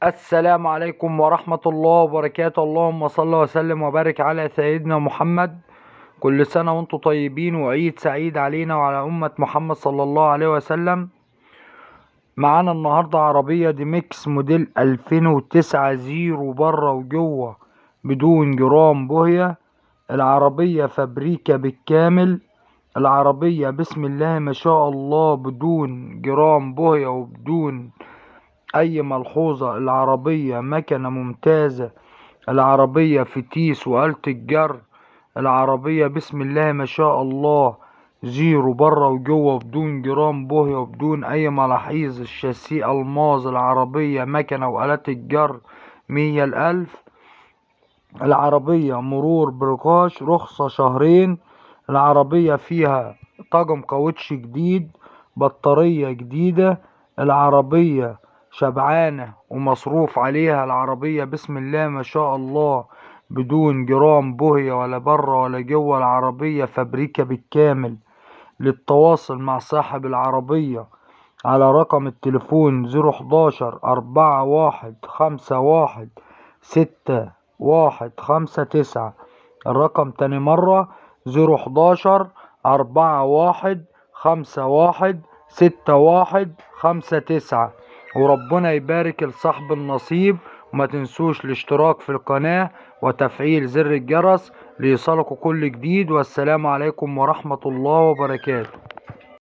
السلام عليكم ورحمة الله وبركاته. اللهم صل وسلم وبارك على سيدنا محمد. كل سنة وانتم طيبين وعيد سعيد علينا وعلى أمة محمد صلى الله عليه وسلم. معانا النهاردة عربية دي ميكس موديل 2009 زيرو بره وجوه بدون جرام بوهية. العربية فابريكا بالكامل. العربية بسم الله ما شاء الله بدون جرام بوهية وبدون اي ملحوظة. العربية مكنة ممتازة. العربية فتيس وآلة الجر. العربية بسم الله ما شاء الله زيرو بره وجوه بدون جرام بوهية وبدون اي ملاحظ. الشاسيه الماظ. العربية مكنة وآلات الجر 100 الألف. العربية مرور برقاش رخصة شهرين. العربية فيها طقم كاوتش جديد، بطارية جديدة. العربية شبعانة ومصروف عليها. العربية بسم الله ما شاء الله بدون جرام بوهية ولا بره ولا جوه. العربية فابريكا بالكامل. للتواصل مع صاحب العربية على رقم التليفون 011-4151-6159. الرقم تاني مرة 011-4151-6159. وربنا يبارك لصاحب النصيب. وما تنسوش الاشتراك في القناة وتفعيل زر الجرس ليصلكوا كل جديد. والسلام عليكم ورحمة الله وبركاته.